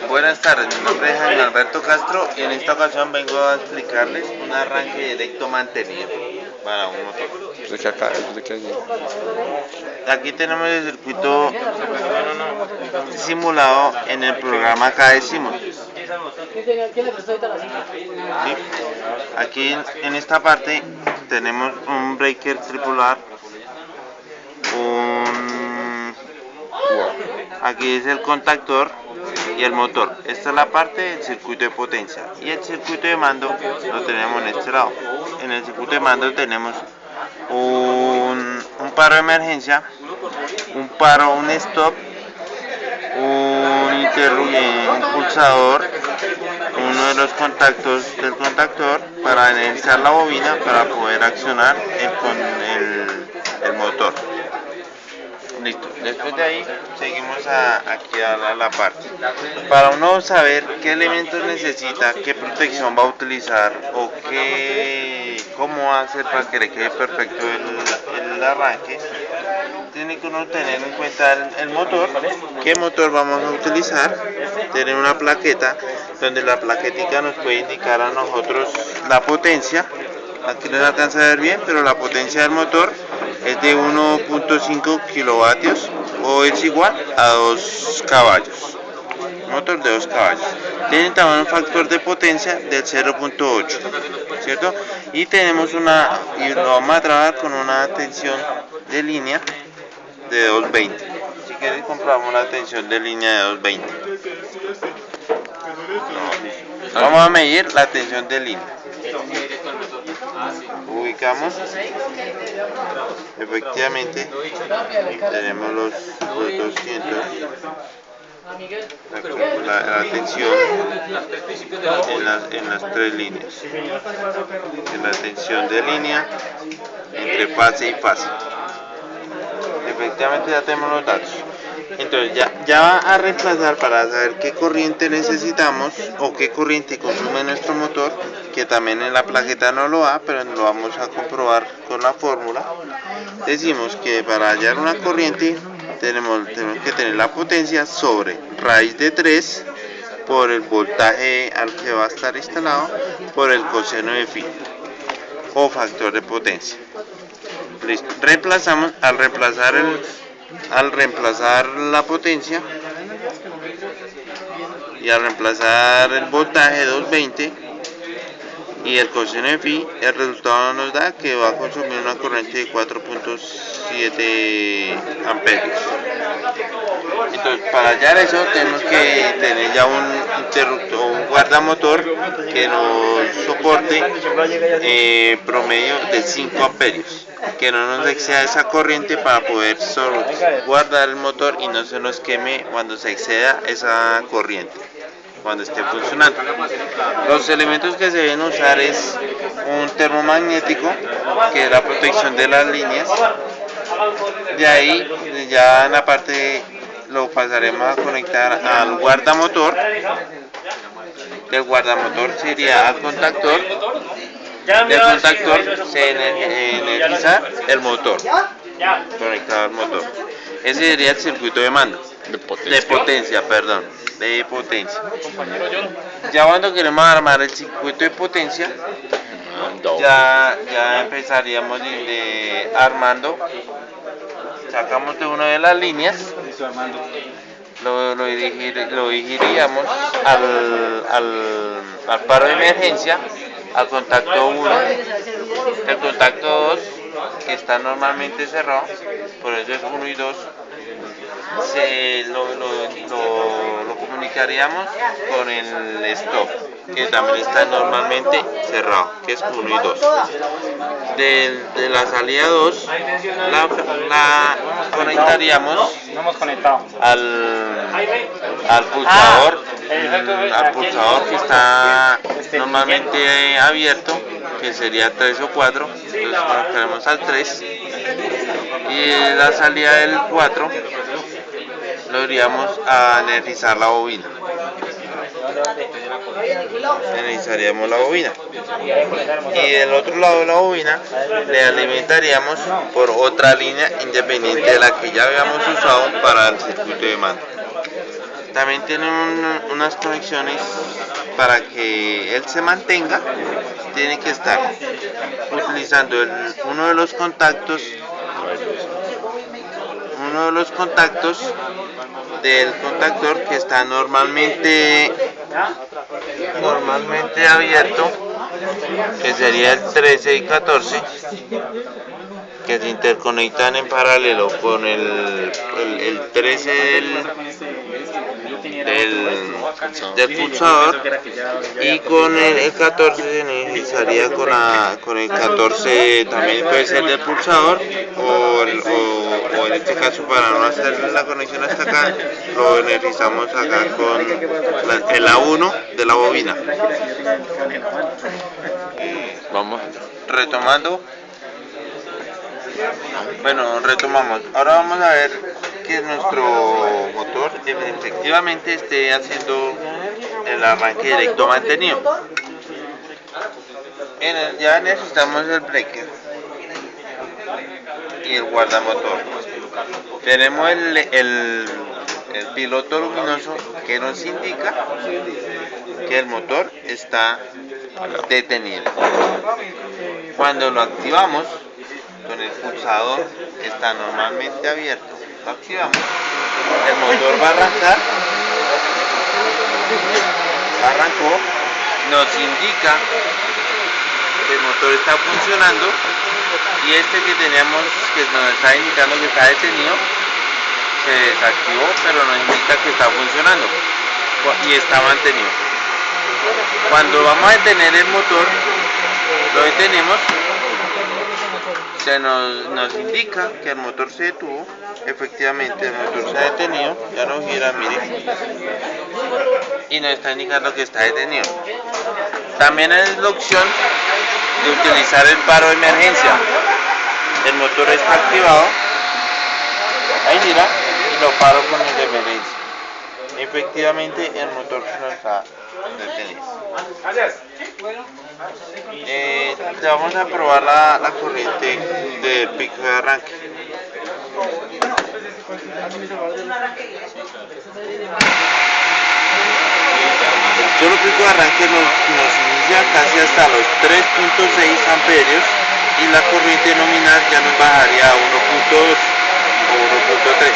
Buenas tardes, mi nombre es Jaime Alberto Castro y en esta ocasión vengo a explicarles un arranque directo mantenido para un motor. Aquí tenemos el circuito simulado en el programa KD Simul. ¿Sí? Aquí en esta parte tenemos un breaker tripular, aquí es el contactor y el motor. Esta es la parte del circuito de potencia y el circuito de mando lo tenemos en este lado. En el circuito de mando tenemos un paro de emergencia, un stop, un pulsador, uno de los contactos del contactor para energizar la bobina para poder accionar el motor. Listo, después de ahí seguimos aquí a la parte. Para uno saber qué elementos necesita, qué protección va a utilizar o cómo hacer para que le quede perfecto el arranque, tiene que uno tener en cuenta el motor, qué motor vamos a utilizar, tener una plaqueta donde la plaquetica nos puede indicar a nosotros la potencia. Aquí no se alcanza a ver bien, pero la potencia del motor es de 1.5 kilovatios o es igual a 2 caballos. Motor de 2 caballos. Tiene también un factor de potencia del 0.8, ¿cierto? Y tenemos y lo vamos a trabajar con una tensión de línea de 220. Si quieres compramos una tensión de línea de 220. No. Vamos a medir la tensión de línea. Ubicamos, efectivamente tenemos los 200, la tensión en las tres líneas, en la tensión de línea entre fase y fase. Efectivamente ya tenemos los datos. Entonces ya va a reemplazar para saber qué corriente necesitamos o qué corriente consume nuestro motor, que también en la plaqueta no lo da, pero lo vamos a comprobar con la fórmula. Decimos que para hallar una corriente tenemos que tener la potencia sobre raíz de 3 por el voltaje al que va a estar instalado por el coseno de phi o factor de potencia. Listo. Reemplazamos, al reemplazar la potencia y al reemplazar el voltaje 220 y el coseno de phi, el resultado nos da que va a consumir una corriente de 4.7 amperios. Entonces, para hallar eso tenemos que tener ya un interruptor, un guardamotor que nos soporte promedio de 5 amperios, que no nos exceda esa corriente para poder solo guardar el motor y no se nos queme cuando se exceda esa corriente, cuando esté funcionando. Los elementos que se deben usar es un termomagnético, que es la protección de las líneas. De ahí ya en la parte lo pasaremos a conectar al guardamotor. Del guardamotor sería al contactor. Del contactor se energiza el motor, conectado al motor. Ese sería el circuito de mando. De potencia. Ya cuando queremos armar el circuito de potencia, ya empezaríamos armando. Sacamos de una de las líneas, lo dirigiríamos al paro de emergencia, al contacto 1, el contacto 2, que está normalmente cerrado, por eso es 1 y 2, lo comunicaríamos con el stop, que también está normalmente cerrado, que es 1 y 2. De la salida 2 la conectaríamos al pulsador, que está normalmente abierto, que sería 3 o 4, entonces conectaremos al 3, y la salida del 4 lo iríamos a energizar la bobina. Energizaríamos la bobina y del otro lado de la bobina le alimentaríamos por otra línea independiente de la que ya habíamos usado para el circuito de mando. También tiene unas conexiones para que él se mantenga. Tiene que estar utilizando uno de los contactos del contactor que está normalmente abierto, que sería el 13 y 14, que se interconectan en paralelo con el 13 del pulsador, y con el 14 se necesitaría con el 14 también puede ser del pulsador, o en este caso, para no hacer la conexión hasta acá, lo necesitamos acá con el A1 de la bobina. Vamos retomando. Bueno, retomamos. Ahora vamos a ver que nuestro motor efectivamente esté haciendo el arranque directo mantenido. Ya necesitamos el breaker y el guardamotor. Tenemos el piloto luminoso que nos indica que el motor está detenido. Cuando lo activamos con el pulsador, está normalmente abierto, lo activamos, el motor va a arrancar, arrancó, nos indica que el motor está funcionando, y este que teníamos, que nos está indicando que está detenido, se desactivó, pero nos indica que está funcionando y está mantenido. Cuando vamos a detener el motor, lo detenemos, nos indica que el motor se detuvo. Efectivamente, el motor se ha detenido, ya no gira, miren, y nos está indicando que está detenido. También es la opción de utilizar el paro de emergencia. El motor está activado, ahí gira, y lo paro con el de emergencia. Efectivamente, el motor no está detenido. Ya vamos a probar la corriente del pico de arranque. El solo pico de arranque nos inicia casi hasta los 3.6 amperios, y la corriente nominal ya nos bajaría a 1.2 o 1.3.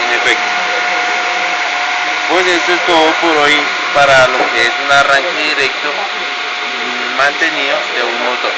En efecto. Pues esto es todo por hoy para lo que es un arranque directo mantenido de un motor.